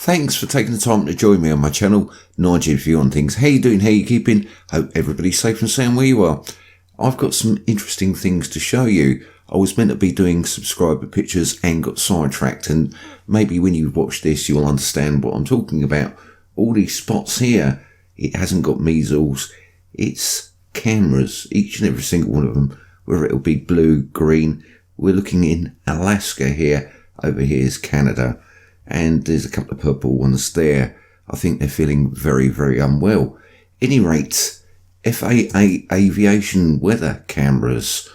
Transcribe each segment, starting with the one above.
Thanks for taking the time to join me on my channel, Nigel's View on Things. How you doing? How you keeping? Hope everybody's safe and sound where you are. I've got some interesting things to show you. I was meant to be doing subscriber pictures and got sidetracked, and maybe when you watch this you'll understand what I'm talking about. All these spots here, it hasn't got measles, it's cameras, each and every single one of them, whether it'll be blue, green. We're looking in Alaska here, over here is Canada, and there's a couple of purple ones there. I think they're feeling very, very unwell. Any rate, FAA aviation weather cameras,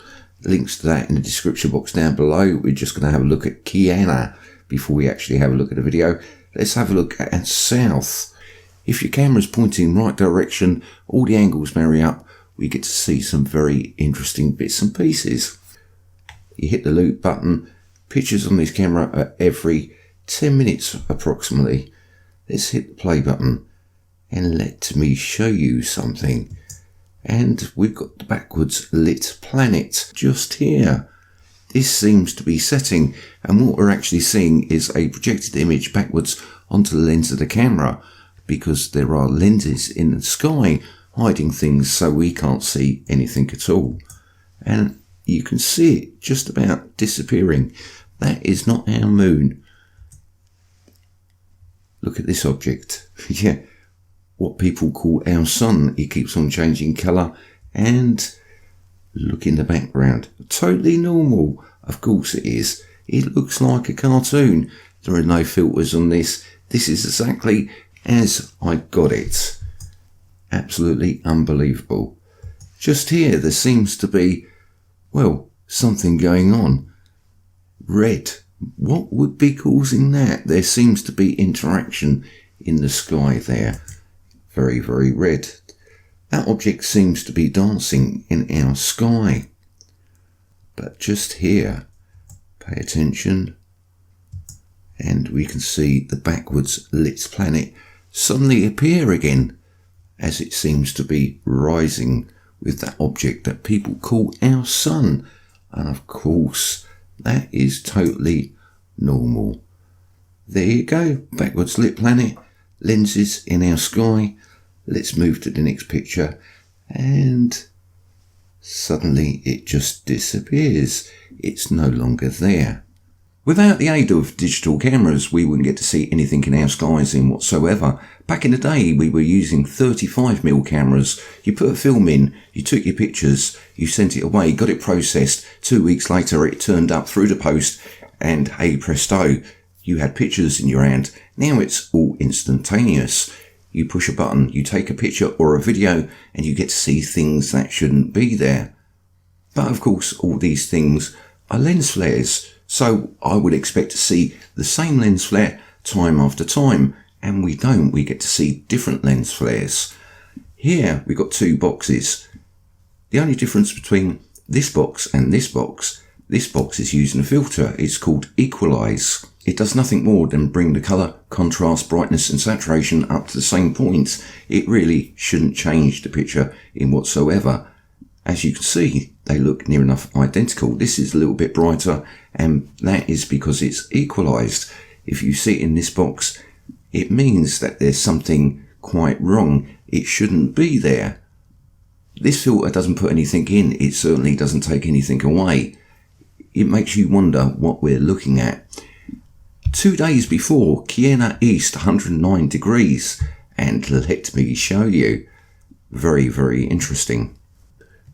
links to that in the description box down below. We're just going to have a look at Kiana before we actually have a look at the video. Let's have a look at south. If your camera's pointing in the right direction, all the angles marry up, we get to see some very interesting bits and pieces. You hit the loop button. Pictures on this camera are every 10 minutes approximately. Let's hit the play button and let me show you something. And we've got the backwards lit planet just here. This seems to be setting, and what we're actually seeing is a projected image backwards onto the lens of the camera, because there are lenses in the sky hiding things so we can't see anything at all. And you can see it just about disappearing. That is not our moon. Look at this object. Yeah, what people call our sun. It keeps on changing colour, and look in the background. Totally normal. Of course it is. It looks like a cartoon. There are no filters on this. This is exactly as I got it. Absolutely unbelievable. Just here there seems to be, well, something going on. Red. What would be causing that? There seems to be interaction in the sky there. Very, very red. That object seems to be dancing in our sky. But just here, pay attention, and we can see the backwards lit planet suddenly appear again, as it seems to be rising with that object that people call our sun. And of course, that is totally normal. There you go, backwards lit planet, lenses in our sky. Let's move to the next picture, and suddenly it just disappears. It's no longer there. Without the aid of digital cameras, we wouldn't get to see anything in our skies in whatsoever. Back in the day, we were using 35mm cameras. You put a film in, you took your pictures, you sent it away, got it processed. 2 weeks later, it turned up through the post, and hey presto, you had pictures in your hand. Now it's all instantaneous. You push a button, you take a picture or a video, and you get to see things that shouldn't be there. But of course, all these things are lens flares. So I would expect to see the same lens flare time after time, and we don't. We get to see different lens flares. Here we've got two boxes. The only difference between this box and this box is using a filter. It's called Equalize. It does nothing more than bring the colour, contrast, brightness and saturation up to the same point. It really shouldn't change the picture in whatsoever. As you can see, they look near enough identical. This is a little bit brighter, and that is because it's equalized. If you see it in this box, it means that there's something quite wrong. It shouldn't be there. This filter doesn't put anything in. It certainly doesn't take anything away. It makes you wonder what we're looking at. 2 days before, Kiana East, 109 degrees. And let me show you. Very, very interesting.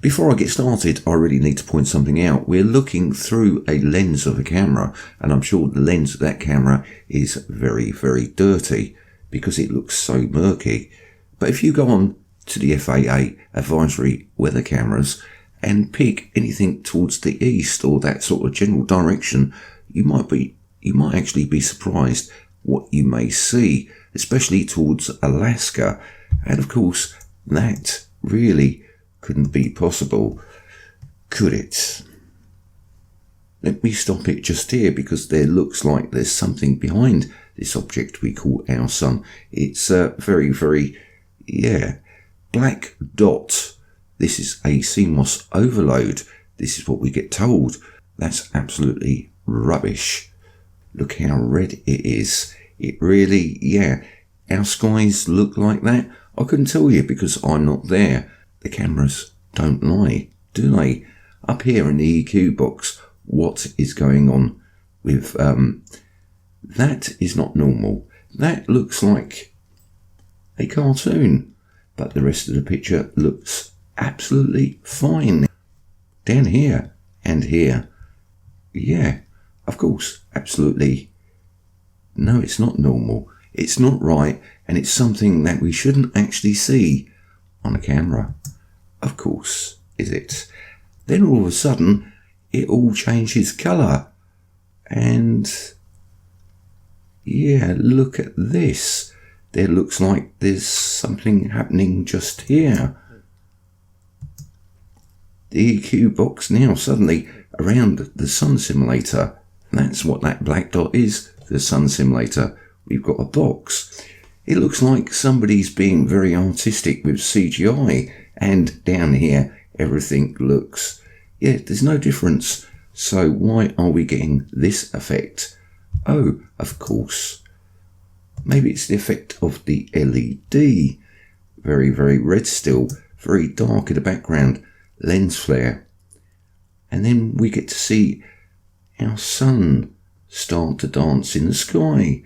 Before I get started, I really need to point something out. We're looking through a lens of a camera, and I'm sure the lens of that camera is very, very dirty because it looks so murky. But if you go on to the FAA advisory weather cameras and pick anything towards the east or that sort of general direction, you might actually be surprised what you may see, especially towards Alaska. And of course, that really couldn't be possible, could it? Let me stop it just here, because there looks like there's something behind this object we call our sun. It's a very, very, black dot. This is a CMOS overload. This is what we get told. That's absolutely rubbish. Look how red it is. It really, yeah. Our skies look like that. I couldn't tell you because I'm not there. The cameras don't lie, do they? Up here in the EQ box, what is going on with that is not normal. That looks like a cartoon, but the rest of the picture looks absolutely fine. Down here and here, yeah, of course, absolutely. No, it's not normal. It's not right, and it's something that we shouldn't actually see on a camera. Of course, is it? Then all of a sudden, it all changes colour. And yeah, look at this. There looks like there's something happening just here. The EQ box now suddenly around the sun simulator. That's what that black dot is, the sun simulator. We've got a box. It looks like somebody's being very artistic with CGI, and down here everything looks, yeah, there's no difference. So why are we getting this effect? Oh, of course, maybe it's the effect of the LED. Very, very red still, very dark in the background, lens flare. And then we get to see our sun start to dance in the sky.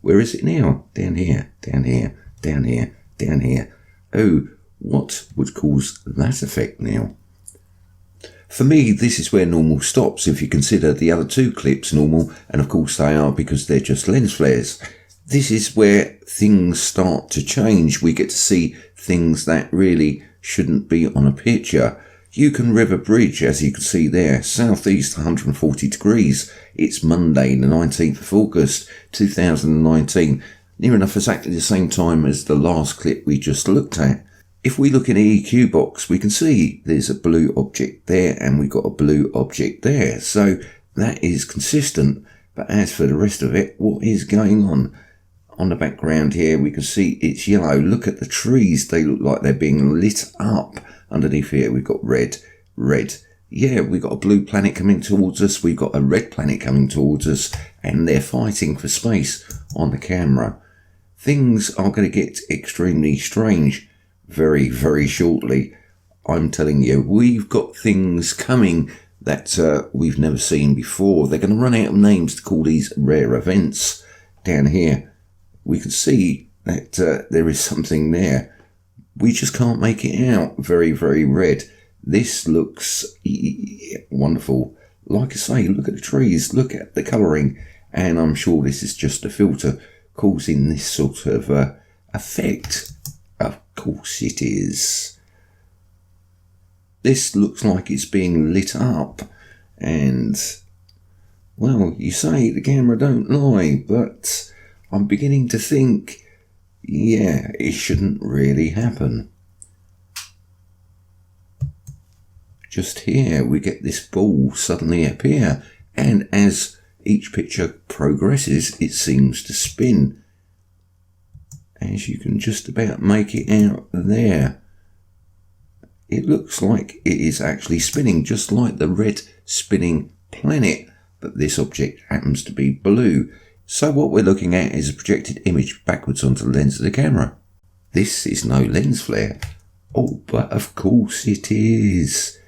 Where is it now? Down here, down here, down here, down here. Oh, what would cause that effect now? For me, this is where normal stops if you consider the other two clips normal, and of course they are because they're just lens flares. This is where things start to change. We get to see things that really shouldn't be on a picture. Yukon River Bridge, as you can see there, southeast 140 degrees. It's Monday, the 19th of August, 2019. Near enough exactly the same time as the last clip we just looked at. If we look in the EQ box, we can see there's a blue object there and we've got a blue object there. So that is consistent. But as for the rest of it, what is going on? On the background here, we can see it's yellow. Look at the trees. They look like they're being lit up. Underneath here, we've got red, red. Yeah, we've got a blue planet coming towards us. We've got a red planet coming towards us. And they're fighting for space on the camera. Things are going to get extremely strange very, very shortly. I'm telling you, we've got things coming that we've never seen before. They're going to run out of names to call these rare events. Down here, we can see that there is something there. We just can't make it out. Very, very red. This looks wonderful. Like I say, look at the trees, look at the colouring, and I'm sure this is just a filter causing this sort of effect. Of course it is. This looks like it's being lit up, and well, you say the camera don't lie, but I'm beginning to think, yeah, it shouldn't really happen. Just here we get this ball suddenly appear, and as each picture progresses it seems to spin, as you can just about make it out there. It looks like it is actually spinning, just like the red spinning planet, but this object happens to be blue. So what we're looking at is a projected image backwards onto the lens of the camera. This is no lens flare. Oh, but of course it is.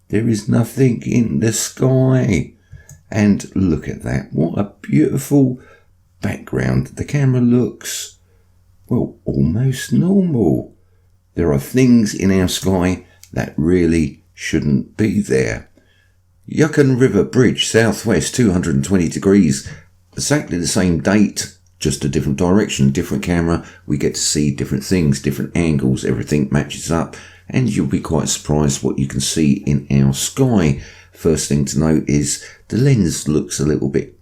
There is nothing in the sky. And look at that. What a beautiful background. The camera looks, well, almost normal. There are things in our sky that really shouldn't be there. Yukon River Bridge, southwest 220 degrees. Exactly the same date, just a different direction, different camera. We get to see different things, different angles, everything matches up, and you'll be quite surprised what you can see in our sky. First thing to note is the lens looks a little bit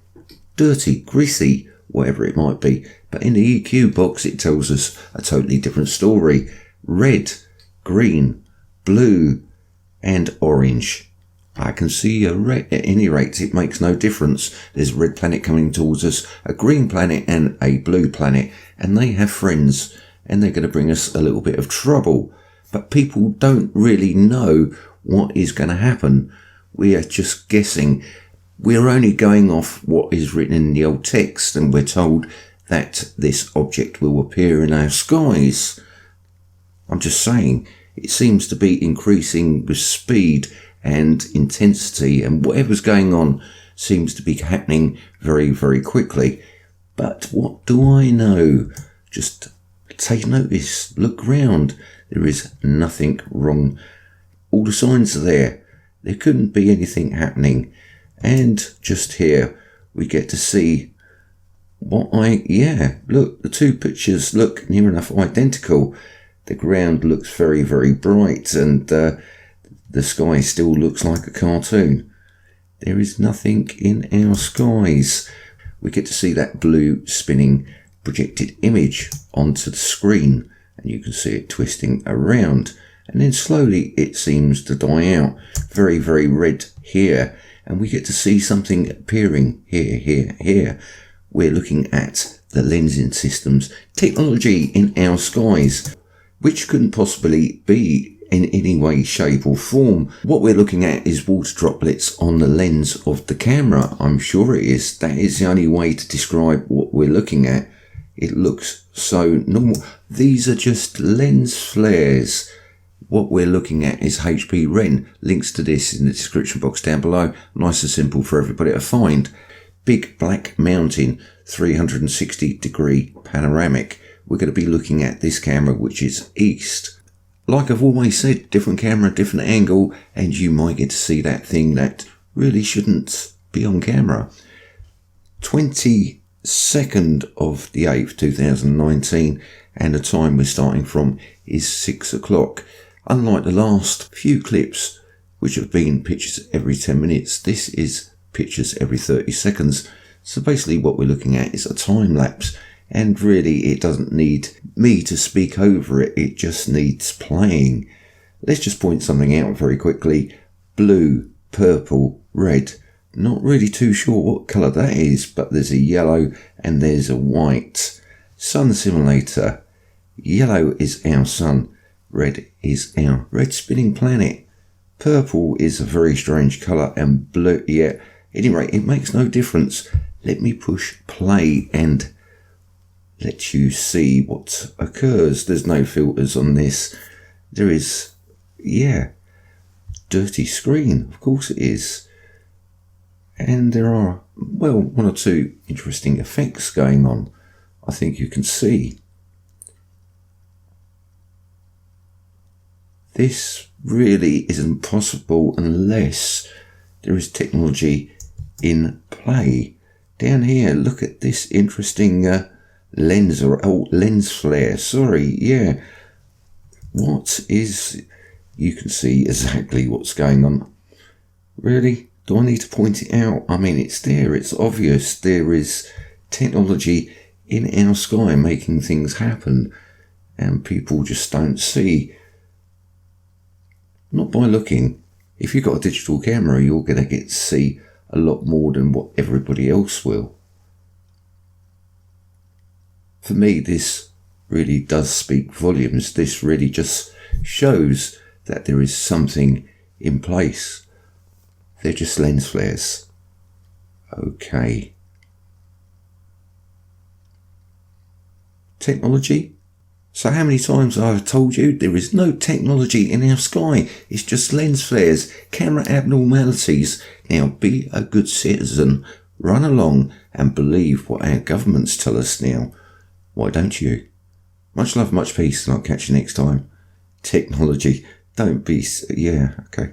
dirty, greasy, whatever it might be, but in the EQ box it tells us a totally different story. Red, green, blue and orange. I can see a red. At any rate, it makes no difference. There's a red planet coming towards us, a green planet and a blue planet, and they have friends, and they're going to bring us a little bit of trouble. But people don't really know what is going to happen. We are just guessing. We're only going off what is written in the old text, and we're told that this object will appear in our skies. I'm just saying, it seems to be increasing with speed and intensity, and whatever's going on seems to be happening very, very quickly. But what do I know? Just take notice, look round. There is nothing wrong. All the signs are there. There couldn't be anything happening. And just here, we get to see look, the two pictures look near enough identical. The ground looks very, very bright, and the sky still looks like a cartoon. There is nothing in our skies. We get to see that blue spinning projected image onto the screen, and you can see it twisting around, and then slowly it seems to die out. Very, very red here, and we get to see something appearing here. We're looking at the lensing systems technology in our skies, which couldn't possibly be in any way, shape or form. What we're looking at is water droplets on the lens of the camera. I'm sure it is. That is the only way to describe what we're looking at. It looks so normal. These are just lens flares. What we're looking at is Hpwren. Links to this in the description box down below. Nice and simple for everybody to find. Big Black Mountain 360-degree panoramic. We're going to be looking at this camera, which is east. Like I've always said, different camera, different angle, and you might get to see that thing that really shouldn't be on camera. 22nd of the 8th, 2019, and the time we're starting from is 6 o'clock. Unlike the last few clips, which have been pictures every 10 minutes, this is pictures every 30 seconds. So basically what we're looking at is a time lapse. And really, it doesn't need me to speak over it. It just needs playing. Let's just point something out very quickly. Blue, purple, red. Not really too sure what colour that is, but there's a yellow and there's a white. Sun simulator. Yellow is our sun. Red is our red spinning planet. Purple is a very strange colour, and blue, Anyway, it makes no difference. Let me push play and let you see what occurs. There's no filters on this. There is, dirty screen. Of course it is. And there are, well, one or two interesting effects going on. I think you can see. This really isn't possible unless there is technology in play. Down here, look at this interesting lens flare. What is, you can see exactly what's going on. Really? Do I need to point it out? I mean, it's there, it's obvious. There is technology in our sky making things happen, and people just don't see. Not by looking. If you've got a digital camera, you're going to get to see a lot more than what everybody else will. For me, this really does speak volumes. This really just shows that there is something in place. They're just lens flares. Okay. Technology? So how many times I've told you there is no technology in our sky. It's just lens flares, camera abnormalities. Now be a good citizen. Run along and believe what our governments tell us now. Why don't you? Much love, much peace, and I'll catch you next time. Technology. Don't be... okay.